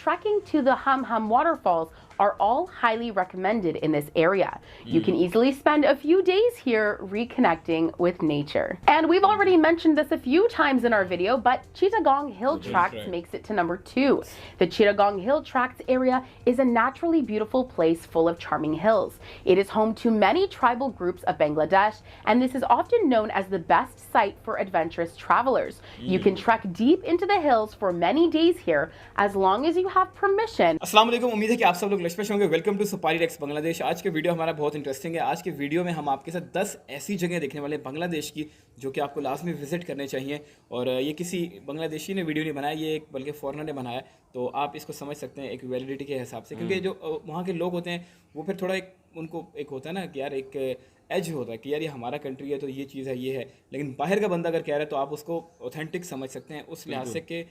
trekking to the Ham waterfalls are all highly recommended in this area. You can easily spend a few days here reconnecting with nature. And we've already mentioned this a few times in our video, but Chittagong Hill Tracts makes it to number 2. The Chittagong Hill Tracts area is a naturally beautiful place full of charming hills. It is home to many tribal groups of Bangladesh, and this is often known as the best site for adventurous travelers. You can trek deep into the hills for many days here as long as you have permission. अस्सलाम वालेकुम, उम्मीद है कि आप सब लोग लशपेश होंगे। Welcome to safari डेक्स बांग्लादेश। आज के वीडियो हमारा बहुत इंटरेस्टिंग है। आज के वीडियो में हम आपके साथ 10 ऐसी जगह देखने वाले हैं बांग्लादेश की जो कि आपको लाजमी विजिट करने चाहिए। और ये किसी बांग्लादेशी ने वीडियो नहीं बनाया, ये एक बल्कि फॉरेनर ने बनाया, तो आप इसको समझ सकते हैं एक वैलिडिटी के हिसाब से, क्योंकि जो वहाँ के लोग होते हैं वो फिर थोड़ा उनको एक होता है ना कि यार एक एज होता है कि यार ये हमारा कंट्री है तो ये चीज़ है, ये है। लेकिन बाहर का बंदा अगर कह रहा है तो आप उसको ऑथेंटिक समझ सकते हैं उस लिहाज से कि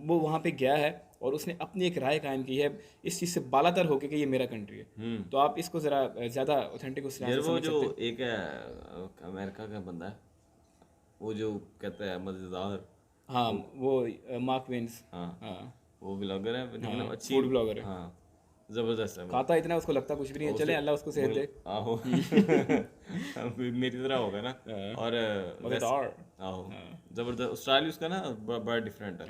वो वहाँ पे गया है और उसने अपनी एक राय कायम की है इस चीज़ से बालातर होकर कि ये मेरा कंट्री है। तो आप इसको ज़रा ज़्यादा ऑथेंटिक उस लिहाज से समझ सकते हैं। जो एक अमेरिका का बंदा है वो जो कहता है मज़ेदार, हाँ वो मार्क वेन्स, हाँ वो ब्लॉगर है, मतलब अच्छी फूड ब्लॉगर है, हाँ जबरदस्त है। खाता इतना उसको लगता कुछ भी नहीं है। चले अल्लाह उसको सेहत दे। आहो मेरी तरह होगा ना। और आहो जबरदस्त स्टाइल उसका ना बड़ा डिफरेंट है,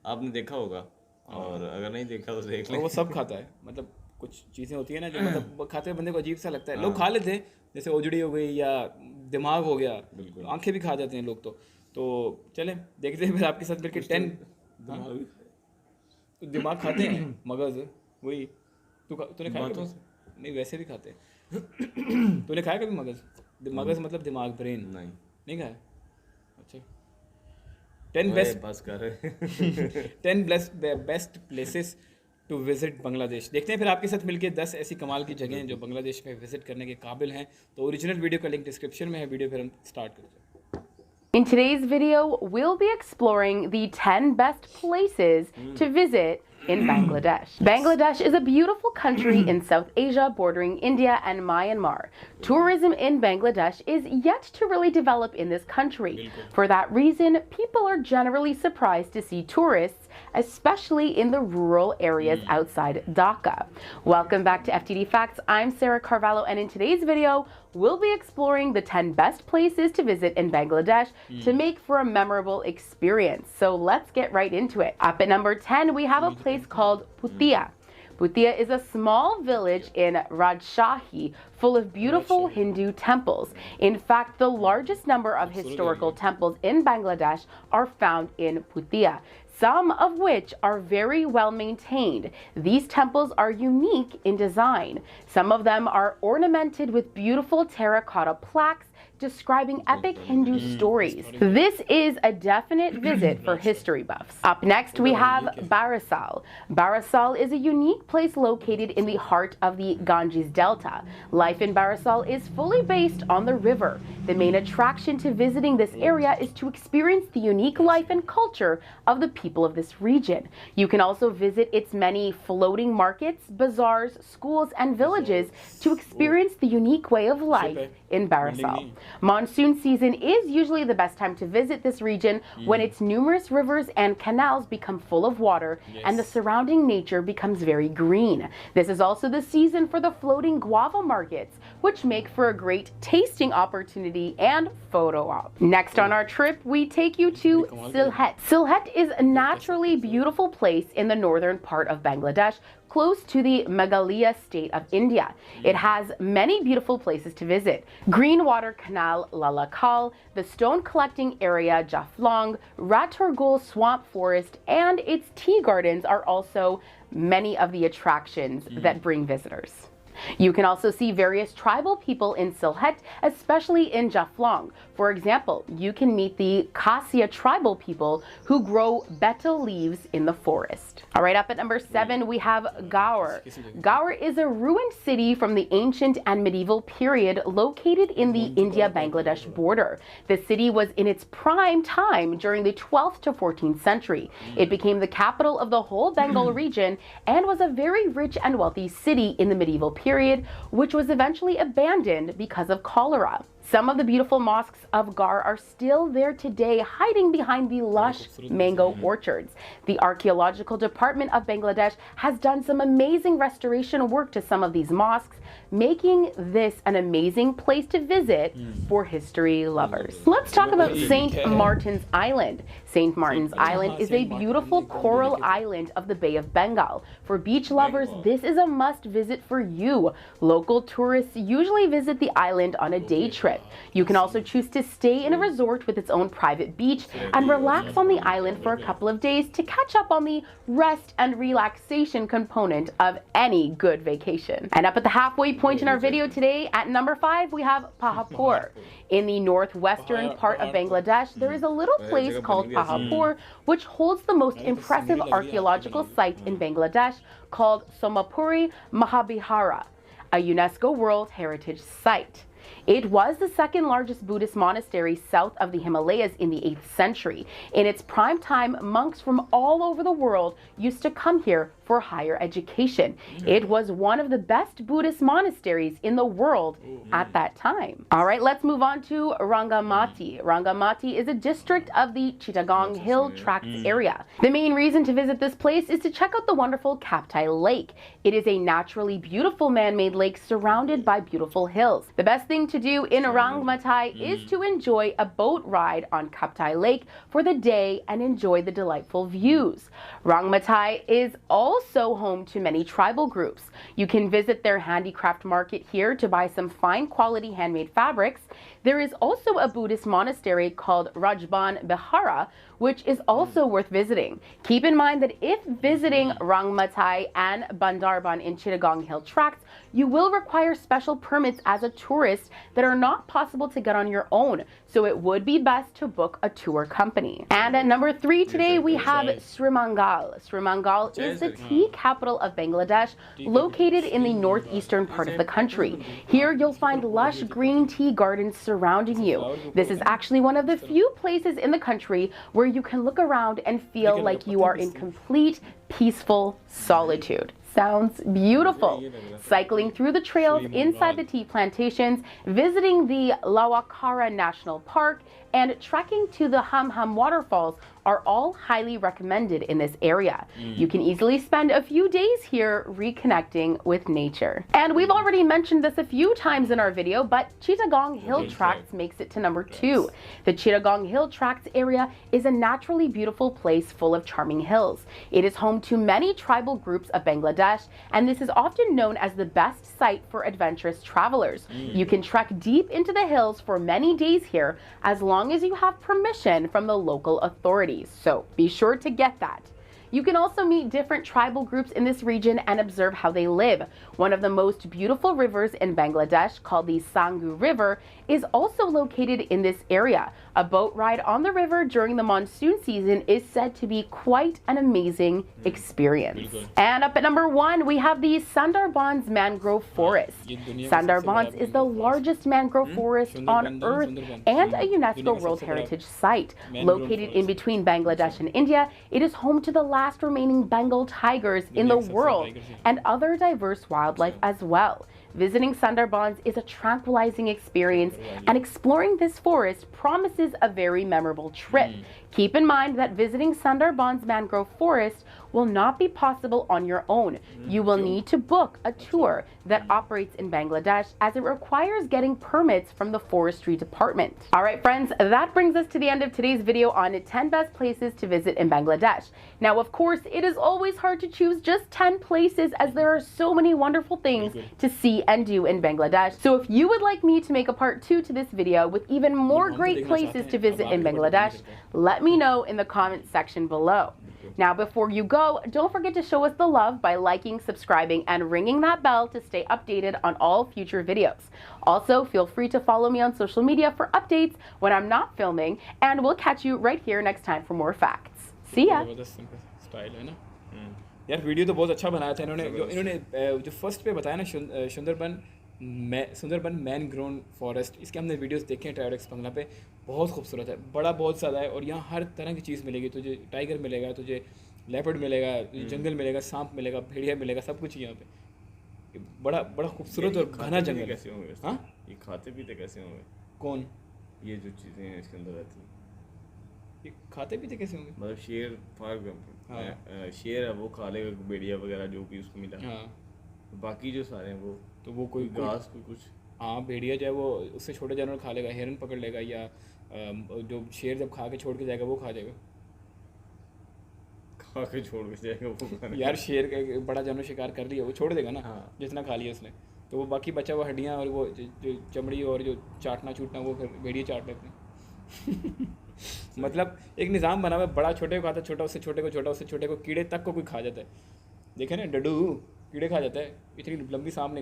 आपने देखा होगा और अगर नहीं देखा तो देख ले। वो सब खाता है, मतलब कुछ चीज़ें होती है ना जो मतलब खाते हुए बंदे को अजीब सा लगता है। लोग खा लेते हैं, जैसे ओजड़ी हो गई या दिमाग हो गया, आंखें भी खा जाते हैं लोग। तो चले देखते हैं फिर आपके साथ मिलकर 10 दिमाग खाते हैं, मगज वही तूने खाया तो नहीं, वैसे भी खाते हैं। तूने खाया कभी मगज? मगज मतलब दिमाग, ब्रेन नहीं खाया? अच्छा 10 best places to visit Bangladesh. देखते हैं फिर आपके साथ मिलके 10 ऐसी कमाल की जगह हैं जो बांग्लादेश में विजिट करने के काबिल हैं। तो ओरिजिनल वीडियो का लिंक डिस्क्रिप्शन में है। वीडियो फिर हम स्टार्ट करते हैं। In today's video, we'll be exploring the 10 best places to visit in Bangladesh. Bangladesh is a beautiful country in South Asia bordering India and Myanmar. Tourism in Bangladesh is yet to really develop in this country. For that reason, people are generally surprised to see tourists, especially in the rural areas outside Dhaka. Welcome back to FTD Facts. I'm Sarah Carvalho, and in today's video, we'll be exploring the 10 best places to visit in Bangladesh to make for a memorable experience. So let's get right into it. Up at number 10, we have a place called Bhutia. Bhutia is a small village in Rajshahi full of beautiful Hindu temples. In fact, the largest number of historical temples in Bangladesh are found in Bhutia, some of which are very well maintained. These temples are unique in design. Some of them are ornamented with beautiful terracotta plaques describing epic Hindu stories. This is a definite visit for history buffs. Up next, we have Barisal. Barisal is a unique place located in the heart of the Ganges Delta. Life in Barisal is fully based on the river. The main attraction to visiting this area is to experience the unique life and culture of the people of this region. You can also visit its many floating markets, bazaars, schools, and villages to experience the unique way of life in Barisal. Monsoon season is usually the best time to visit this region when its numerous rivers and canals become full of water and the surrounding nature becomes very green. This is also the season for the floating guava markets, which make for a great tasting opportunity and photo op. Next on our trip, we take you to Sylhet. Sylhet is a naturally beautiful place in the northern part of Bangladesh, close to the Meghalaya state of India. It has many beautiful places to visit. Greenwater Canal Lalakal, the stone collecting area Jaflong, Ratorgul Swamp Forest, and its tea gardens are also many of the attractions that bring visitors. You can also see various tribal people in Sylhet, especially in Jaflong. For example, you can meet the Kasia tribal people who grow betel leaves in the forest. All right, up at number 7, we have Gaur. Gaur is a ruined city from the ancient and medieval period located in the India-Bangladesh border. The city was in its prime time during the 12th to 14th century. It became the capital of the whole Bengal region and was a very rich and wealthy city in the medieval period, which was eventually abandoned because of cholera. Some of the beautiful mosques of Gar are still there today, hiding behind the lush mango orchards. The archaeological department of Bangladesh has done some amazing restoration work to some of these mosques, making this an amazing place to visit for history lovers. Let's talk about St. Martin's Island. St. Martin's Island is a beautiful coral island of the Bay of Bengal. For beach lovers, this is a must visit for you. Local tourists usually visit the island on a day trip. You can also choose to stay in a resort with its own private beach and relax on the island for a couple of days to catch up on the rest and relaxation component of any good vacation. And up at the halfway point in our video today, at number 5, we have Pahapur. In the northwestern part of Bangladesh, there is a little place called Pahapur, which holds the most impressive archaeological site in Bangladesh called Somapuri Mahabihara, a UNESCO World Heritage Site. It was the second largest Buddhist monastery south of the Himalayas in the 8th century. In its prime time, monks from all over the world used to come here for higher education. It was one of the best Buddhist monasteries in the world at that time. All right, let's move on to Rangamati. Rangamati is a district of the Chittagong Hill Tracts area. The main reason to visit this place is to check out the wonderful Kaptai Lake. It is a naturally beautiful man-made lake surrounded by beautiful hills. The best thing to do in Rangmatai is to enjoy a boat ride on Kaptai Lake for the day and enjoy the delightful views. Rangmatai is also home to many tribal groups. You can visit their handicraft market here to buy some fine quality handmade fabrics. There is also a Buddhist monastery called Rajban Bihara, which is also worth visiting. Keep in mind that if visiting Rangmatai and Bandarban in Chittagong Hill Tracts, you will require special permits as a tourist that are not possible to get on your own, so it would be best to book a tour company. And at number 3 today, we have Srimangal. Srimangal is the tea capital of Bangladesh, located in the northeastern part of the country. Here you'll find lush green tea gardens surrounding you. This is actually one of the few places in the country where you can look around and feel like you are in complete, peaceful solitude. Sounds beautiful. Cycling through the trails inside the tea plantations, visiting the Lawakara National Park, and trekking to the Ham waterfalls are all highly recommended in this area. You can easily spend a few days here reconnecting with nature. And we've already mentioned this a few times in our video, but Chittagong Hill Tracts makes it to number 2. The Chittagong Hill Tracts area is a naturally beautiful place full of charming hills. It is home to many tribal groups of Bangladesh, and this is often known as the best site for adventurous travelers. You can trek deep into the hills for many days here, as long as you have permission from the local authorities. So be sure to get that. You can also meet different tribal groups in this region and observe how they live. One of the most beautiful rivers in Bangladesh, called the Sangu River, is also located in this area. A boat ride on the river during the monsoon season is said to be quite an amazing experience. And up at number 1, we have the Sundarbans Mangrove Forest. Sundarbans is the largest mangrove forest on Earth and a UNESCO World Heritage Site. Located in between Bangladesh and India, it is home to the last remaining Bengal tigers in the world and other diverse wildlife as well. Visiting Sundarbans is a tranquilizing experience, and exploring this forest promises a very memorable trip. Keep in mind that visiting Sundarbans Mangrove Forest will not be possible on your own. You will need to book a tour that operates in Bangladesh, as it requires getting permits from the forestry department. All right, friends, that brings us to the end of today's video on 10 best places to visit in Bangladesh. Now, of course, it is always hard to choose just 10 places, as there are so many wonderful things to see and do in Bangladesh. So if you would like me to make a part 2 to this video with even more great places to visit in Bangladesh, let me know in the comment section below. Now, before you go, don't forget to show us the love by liking, subscribing, and ringing that bell to stay updated on all future videos. Also, feel free to follow me on social media for updates when I'm not filming, and we'll catch you right here next time for more facts. See ya! यार video तो बहुत अच्छा बनाया था इन्होंने जो first पे बताया ना सुंदरबन मैनग्रोव फॉरेस्ट, इसके हमने वीडियोस देखे हैं टाइडेक्स बंगला पे। बहुत खूबसूरत है, बड़ा बहुत ज़्यादा है, और यहाँ हर तरह की चीज़ मिलेगी तुझे। टाइगर मिलेगा, तुझे लेपर्ड मिलेगा, जंगल मिलेगा, सांप मिलेगा, भेड़िया मिलेगा, सब कुछ यहाँ पे। बड़ा बड़ा खूबसूरत और घना जंगल। कैसे होंगे? हाँ, ये खाते पीते कैसे होंगे? कौन? ये जो चीज़ें इसके अंदर रहती हैं, ये खाते पीते कैसे होंगे? मतलब शेर फॉर एग्जाम्पल, शेर है वो खा लेगा भेड़िया वगैरह जो भी उसको मिला। हाँ, बाकी जो सारे हैं वो तो वो कोई घास कोई कुछ हाँ, भेड़िया जो है वो उससे छोटे जानवर खा लेगा, हिरन पकड़ लेगा, या जो शेर जब खा के छोड़ के जाएगा वो खा जाएगा। खा के छोड़ के जाएगा वो खाने। यार शेर का एक बड़ा जानवर शिकार कर लिया, वो छोड़ देगा ना, हाँ। जितना खा लिया उसने, तो वो बाकी बचा हुआ हड्डियाँ और वो जो चमड़ी और जो चाटना चूटना वो फिर भेड़िए चाट लेते हैं। मतलब एक निज़ाम बना हुआ है, बड़ा छोटे को खाता है, छोटा उससे छोटे को, छोटा उससे छोटे को, कीड़े तक को कोई खा जाता है। देखे ना, डड्डू कीड़े खा जाता है, इतनी लंबी सांप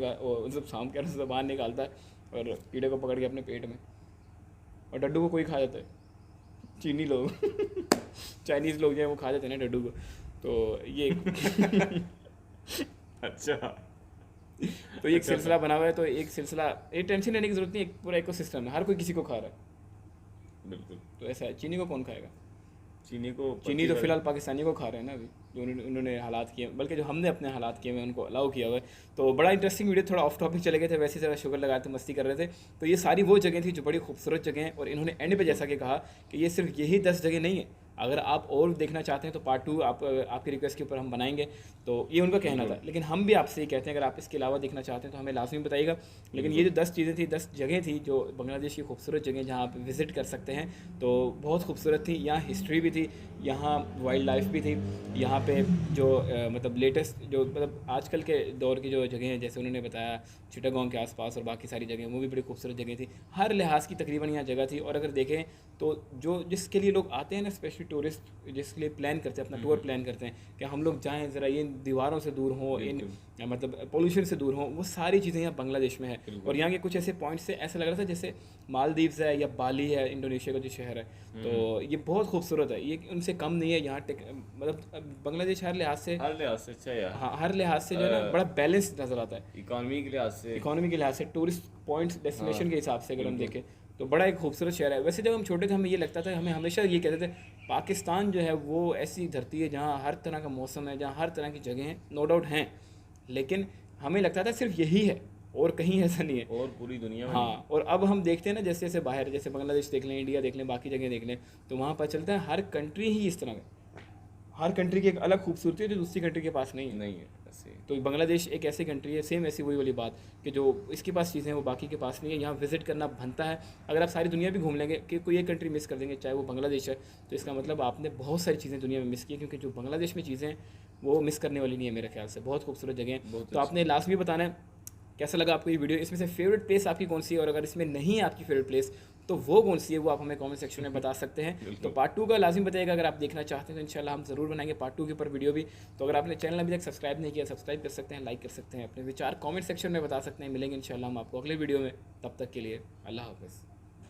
सांप क्या ज़बान निकालता है और कीड़े को पकड़ के अपने पेट में, और डड्डू को कोई खा जाता है, चीनी लोग चाइनीज़ लोग जो है वो खा जाते हैं ना डड्डू को। तो ये अच्छा, तो एक सिलसिला बना हुआ है, तो एक सिलसिला, ये टेंशन लेने की जरूरत नहीं, एक पूरा इकोसिस्टम है, हर कोई किसी को खा रहा है। बिल्कुल। तो ऐसा है, चीनी को कौन खाएगा? चीनी तो फिलहाल पाकिस्तानी को खा रहे हैं ना अभी, जो उन्होंने हालात किए, बल्कि जो हमने अपने हालात किए हुए उनको अलाउ किया हुआ है। तो बड़ा इंटरेस्टिंग वीडियो, थोड़ा ऑफ टॉपिक चले गए थे, वैसे ज़रा शुगर लगाते मस्ती कर रहे थे। तो ये सारी वो जगह थी जो बड़ी खूबसूरत जगह हैं, और इन्होंने एंड पे जैसा कि कहा कि ये सिर्फ यही 10 जगह नहीं है, अगर आप और देखना चाहते हैं तो पार्ट 2 आपकी रिक्वेस्ट के ऊपर हम बनाएंगे। तो ये उनका कहना था, लेकिन हम भी आपसे ये कहते हैं अगर आप इसके अलावा देखना चाहते हैं तो हमें लाजमी बताइएगा। लेकिन ये जो 10 चीज़ें थी, 10 जगह थी जो बांग्लादेश की खूबसूरत जगह जहाँ आप विज़िट कर सकते हैं, तो बहुत खूबसूरत थी। यहाँ हिस्ट्री भी थी, यहाँ वाइल्ड लाइफ भी थी, यहाँ पे जो मतलब लेटेस्ट जो मतलब आजकल के दौर की जो जगह हैं, जैसे उन्होंने बताया चिटागोंग के आसपास और बाकी सारी जगह, वो भी बड़ी खूबसूरत जगह थी। हर लिहाज की तकरीबन यहाँ जगह थी। और अगर देखें तो जो जिसके लिए लोग आते हैं ना, स्पेशली टूरिस्ट जिसके लिए प्लान करते हैं, अपना टूर प्लान करते हैं कि हम लोग जाएं ज़रा, ये दीवारों से दूर हों, इन मतलब पोल्यूशन से दूर हों, वो सारी चीज़ें यहाँ बांग्लादेश में है। और यहाँ के कुछ ऐसे पॉइंट्स से ऐसा लग रहा था जैसे मालदीव्स है या बाली है, इंडोनेशिया का जो शहर है। तो ये बहुत खूबसूरत है, ये उनसे कम नहीं है। यहाँ मतलब बांग्लादेश हर लिहाज से अच्छा है यार। हाँ, हर लिहाज से जो है ना बड़ा बैलेंस नज़र आता है। इकॉनमी के लिहाज से टूरिस्ट पॉइंट्स डेस्टिनेशन के हिसाब से अगर हम देखें तो बड़ा एक खूबसूरत शहर है। वैसे जब हम छोटे थे हमें ये लगता था, हमें हमेशा ये कहते थे पाकिस्तान जो है वो ऐसी धरती है जहाँ हर तरह का मौसम है, जहाँ हर तरह की जगह हैं, नो डाउट हैं, लेकिन हमें लगता था सिर्फ यही है और कहीं ऐसा नहीं है, और पूरी दुनिया में। हाँ, और अब हम देखते हैं ना, जैसे जैसे बाहर, जैसे बांग्लादेश देख लें, इंडिया देख लें, बाकी जगह देख लें, तो वहाँ पर चलता है हर कंट्री ही इस तरह का, हर कंट्री की एक अलग खूबसूरती है जो दूसरी कंट्री के पास नहीं है। ऐसे तो बांग्लादेश एक ऐसी कंट्री है, सेम ऐसी वही वाली बात कि जो इसके पास चीज़ें हैं वो बाकी के पास नहीं है। यहाँ विजिट करना बनता है। अगर आप सारी दुनिया भी घूम लेंगे कि कोई एक कंट्री मिस कर देंगे, चाहे वो बांग्लादेश है, तो इसका मतलब आपने बहुत सारी चीज़ें दुनिया में मिस की, क्योंकि जो बांग्लादेश में चीज़ें हैं वो मिस करने वाली नहीं है मेरे ख्याल से। बहुत खूबसूरत जगह है। तो आपने लास्ट में बताना है कैसा लगा आपको ये वीडियो, इसमें से फेवरेट प्लेस आपकी कौन सी है, और अगर इसमें नहीं है आपकी फेवरेट प्लेस तो वो कौन सी है, वो आप हमें कमेंट सेक्शन में बता सकते हैं। तो पार्ट 2 का लाजिम बताइएगा अगर आप देखना चाहते हैं, तो इंशाल्लाह हम ज़रूर बनाएंगे पार्ट 2 के ऊपर वीडियो भी। तो अगर आपने चैनल अभी तक सब्सक्राइब नहीं किया, सब्सक्राइब कर सकते हैं, लाइक कर सकते हैं, अपने विचार कमेंट सेक्शन में बता सकते हैं। मिलेंगे इंशाल्लाह हम आपको अगले वीडियो में, तब तक के लिए अल्लाह हाफ़िज़।